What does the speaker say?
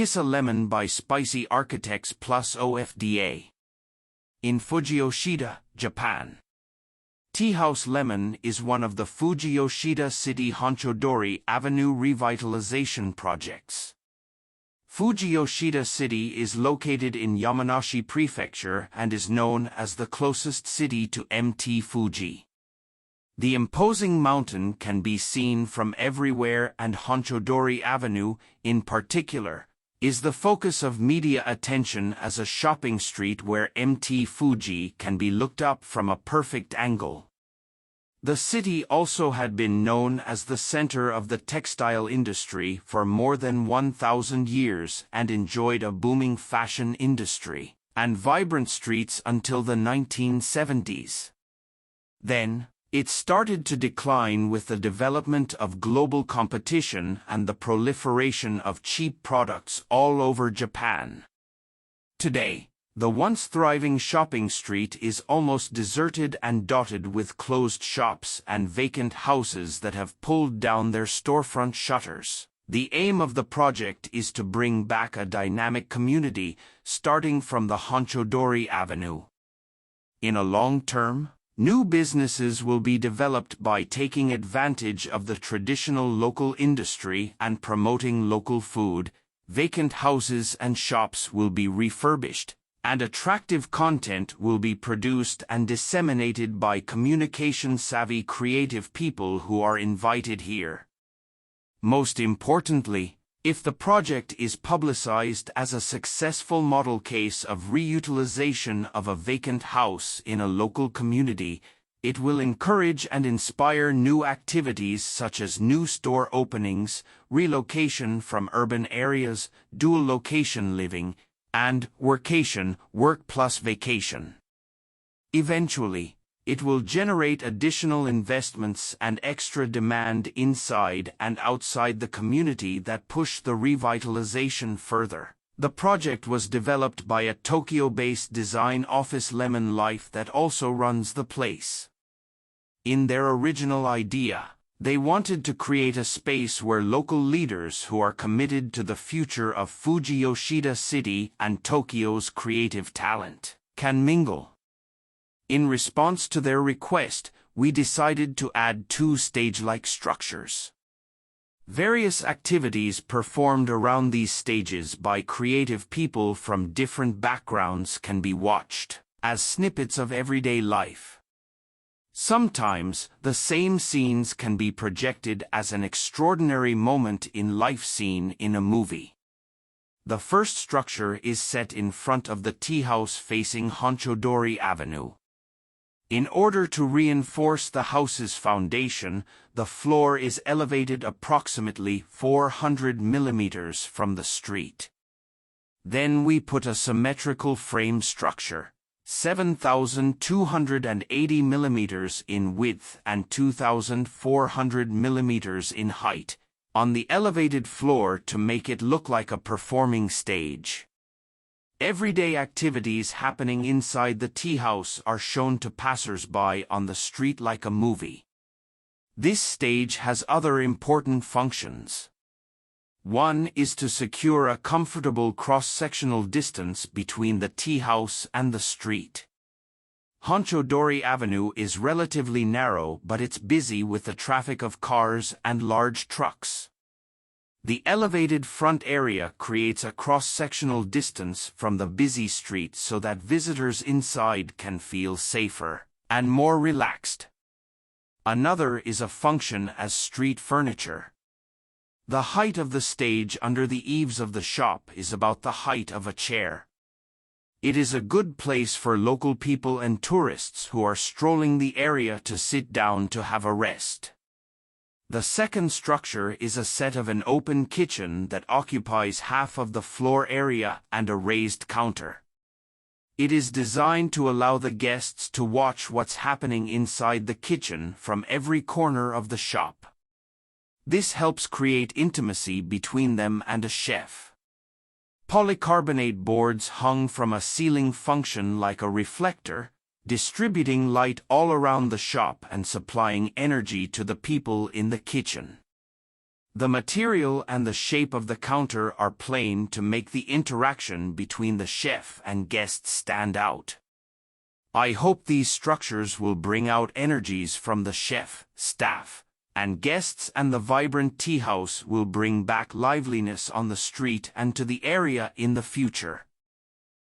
Kissa Lemon by Spicy Architects plus O.F.D.A. In Fujiyoshida, Japan. Teahouse Lemon is one of the Fujiyoshida City Honcho-dori Avenue revitalization projects. Fujiyoshida City is located in Yamanashi Prefecture and is known as the closest city to Mt. Fuji. The imposing mountain can be seen from everywhere, and Honcho-dori Avenue, in particular, is the focus of media attention as a shopping street where Mt. Fuji can be looked up from a perfect angle. The city also had been known as the center of the textile industry for more than 1,000 years and enjoyed a booming fashion industry and vibrant streets until the 1970s. Then, it started to decline with the development of global competition and the proliferation of cheap products all over Japan. Today, the once thriving shopping street is almost deserted and dotted with closed shops and vacant houses that have pulled down their storefront shutters. The aim of the project is to bring back a dynamic community, starting from the Honcho-dori Avenue. In a long term, new businesses will be developed by taking advantage of the traditional local industry and promoting local food. Vacant houses and shops will be refurbished, and attractive content will be produced and disseminated by communication-savvy creative people who are invited here. Most importantly, if the project is publicized as a successful model case of reutilization of a vacant house in a local community, it will encourage and inspire new activities such as new store openings, relocation from urban areas, dual location living, and workation, work plus vacation. Eventually, it will generate additional investments and extra demand inside and outside the community that push the revitalization further. The project was developed by a Tokyo-based design office Lemonlife that also runs the place. In their original idea, they wanted to create a space where local leaders who are committed to the future of Fujiyoshida City and Tokyo's creative talent can mingle. In response to their request, we decided to add two stage-like structures. Various activities performed around these stages by creative people from different backgrounds can be watched as snippets of everyday life. Sometimes, the same scenes can be projected as an extraordinary moment in life scene in a movie. The first structure is set in front of the teahouse facing Honcho-dori Avenue. In order to reinforce the house's foundation, the floor is elevated approximately 400 millimeters from the street. Then we put a symmetrical frame structure, 7,280 millimeters in width and 2,400 millimeters in height, on the elevated floor to make it look like a performing stage. Everyday activities happening inside the teahouse are shown to passers-by on the street like a movie. This stage has other important functions. One is to secure a comfortable cross-sectional distance between the teahouse and the street. Honcho-dori Avenue is relatively narrow, but it's busy with the traffic of cars and large trucks. The elevated front area creates a cross-sectional distance from the busy street so that visitors inside can feel safer and more relaxed. Another is a function as street furniture. The height of the stage under the eaves of the shop is about the height of a chair. It is a good place for local people and tourists who are strolling the area to sit down to have a rest. The second structure is a set of an open kitchen that occupies half of the floor area and a raised counter. It is designed to allow the guests to watch what's happening inside the kitchen from every corner of the shop. This helps create intimacy between them and a chef. Polycarbonate boards hung from a ceiling function like a reflector, distributing light all around the shop and supplying energy to the people in the kitchen. The material and the shape of the counter are plain to make the interaction between the chef and guests stand out. I hope these structures will bring out energies from the chef, staff, and guests, and the vibrant tea house will bring back liveliness on the street and to the area in the future.